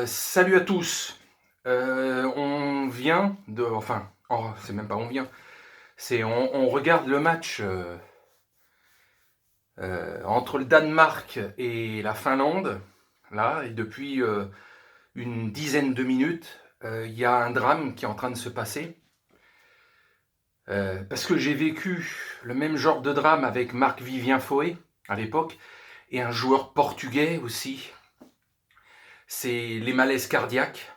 Salut à tous. On vient de, enfin, c'est même pas on vient, on regarde le match entre le Danemark et la Finlande, là, et depuis une dizaine de minutes, il y a un drame qui est en train de se passer. Parce que j'ai vécu le même genre de drame avec Marc-Vivien Foé à l'époque, et un joueur portugais aussi. C'est les malaises cardiaques.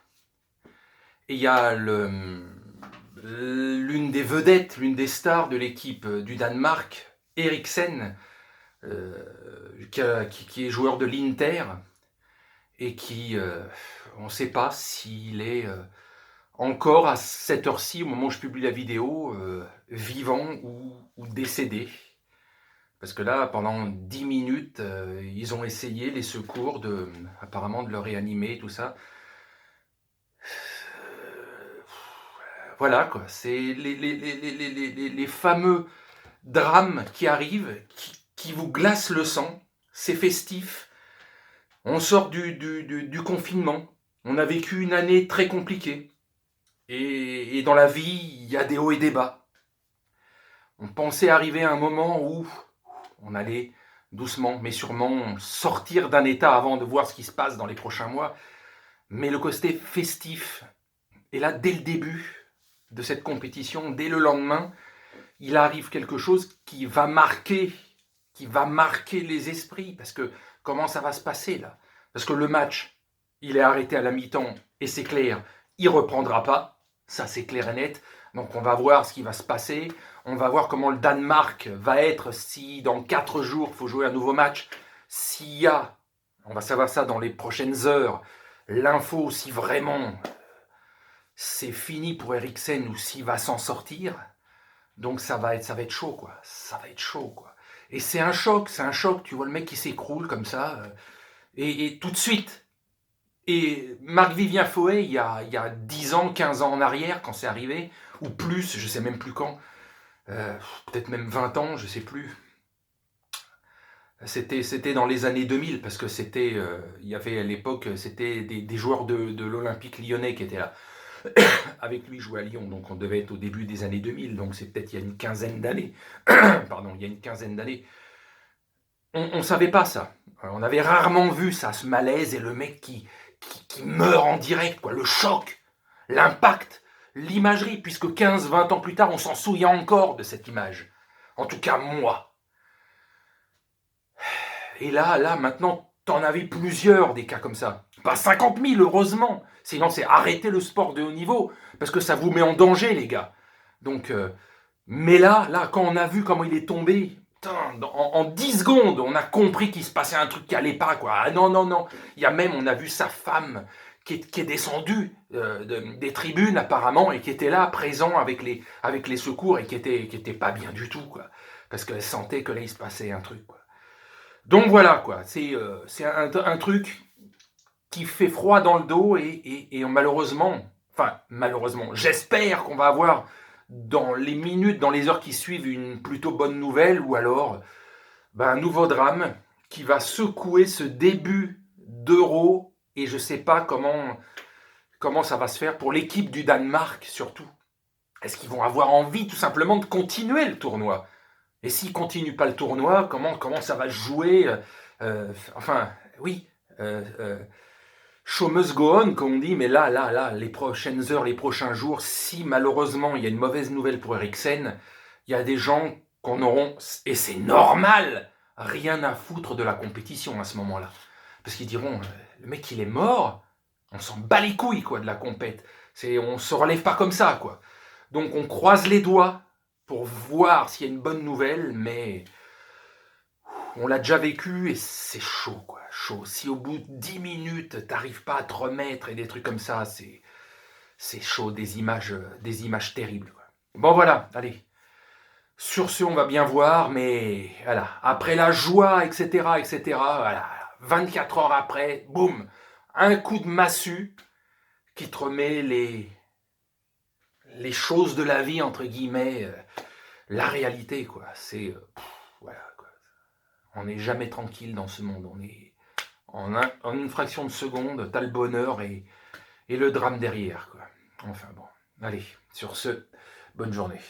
Et il y a l'une des vedettes, l'une des stars de l'équipe du Danemark, Eriksen, euh, qui est joueur de l'Inter et on ne sait pas s'il est encore à cette heure-ci, au moment où je publie la vidéo, vivant ou décédé. Parce que là, pendant 10 minutes, ils ont essayé, les secours, apparemment de le réanimer, tout ça. Voilà, quoi. C'est les fameux drames qui arrivent, qui vous glacent le sang. C'est festif. On sort du confinement. On a vécu une année très compliquée. Et dans la vie, il y a des hauts et des bas. On pensait arriver à un moment où on allait doucement, mais sûrement sortir d'un état avant de voir ce qui se passe dans les prochains mois. Mais le côté festif est là dès le début de cette compétition, dès le lendemain, il arrive quelque chose qui va marquer les esprits. Parce que comment ça va se passer là? Parce que le match, il est arrêté à la mi-temps et c'est clair, il ne reprendra pas. Ça, c'est clair et net. Donc on va voir ce qui va se passer. On va voir comment le Danemark va être si dans 4 jours, il faut jouer un nouveau match. S'il y a, on va savoir ça dans les prochaines heures, l'info si vraiment c'est fini pour Eriksen ou s'il va s'en sortir. Donc ça va être chaud, quoi. Ça va être chaud, quoi. Et c'est un choc. Tu vois le mec qui s'écroule comme ça, et tout de suite. Et Marc-Vivien Foé, il y a 10 ans, 15 ans en arrière, quand c'est arrivé, ou plus, je sais même plus quand, peut-être même 20 ans, je sais plus. C'était dans les années 2000, parce que il y avait à l'époque, c'était des joueurs de l'Olympique lyonnais qui étaient là. Avec lui, jouait à Lyon, donc on devait être au début des années 2000, donc c'est peut-être il y a une quinzaine d'années. Pardon, il y a une quinzaine d'années. On ne savait pas ça. On avait rarement vu ça, ce malaise et le mec qui meurt en direct, quoi. Le choc, l'impact, l'imagerie, puisque 15, 20 ans plus tard, on s'en souvient encore de cette image. En tout cas, moi. Et là, maintenant, t'en avais plusieurs des cas comme ça. Pas 50 000, heureusement. Sinon, c'est arrêter le sport de haut niveau, parce que ça vous met en danger, les gars. Donc, mais là, quand on a vu comment il est tombé, putain, en 10 secondes, on a compris qu'il se passait un truc qui allait pas, quoi. Ah non, non, non. Il y a même, on a vu sa femme qui est descendue des tribunes, apparemment, et qui était là, présent avec les secours, et qui était pas bien du tout, quoi. Parce qu'elle sentait que là, il se passait un truc, quoi. Donc voilà, quoi. C'est un truc qui fait froid dans le dos et malheureusement, enfin malheureusement, j'espère qu'on va avoir dans les minutes, dans les heures qui suivent une plutôt bonne nouvelle ou alors un nouveau drame qui va secouer ce début d'Euro et je ne sais pas comment ça va se faire pour l'équipe du Danemark surtout. Est-ce qu'ils vont avoir envie tout simplement de continuer le tournoi? Et s'ils ne continuent pas le tournoi, comment ça va jouer enfin, oui, euh, euh, show must go on, comme on dit, mais là, les prochaines heures, les prochains jours, si malheureusement il y a une mauvaise nouvelle pour Eriksen, il y a des gens qu'on auront, et c'est normal, rien à foutre de la compétition à ce moment-là. Parce qu'ils diront, le mec il est mort, on s'en bat les couilles quoi de la compète. On se relève pas comme ça quoi. Donc on croise les doigts pour voir s'il y a une bonne nouvelle, mais on l'a déjà vécu et c'est chaud, quoi. Chaud. Si au bout de 10 minutes, t'arrives pas à te remettre et des trucs comme ça, c'est chaud, des images terribles, quoi. Bon, voilà, allez. Sur ce, on va bien voir, mais voilà. Après la joie, etc., etc., voilà. 24 heures après, boum, un coup de massue qui te remet les choses de la vie, entre guillemets, la réalité, quoi. Voilà, quoi. On n'est jamais tranquille dans ce monde. En une fraction de seconde, t'as le bonheur et le drame derrière, quoi. Enfin bon, allez, sur ce, bonne journée.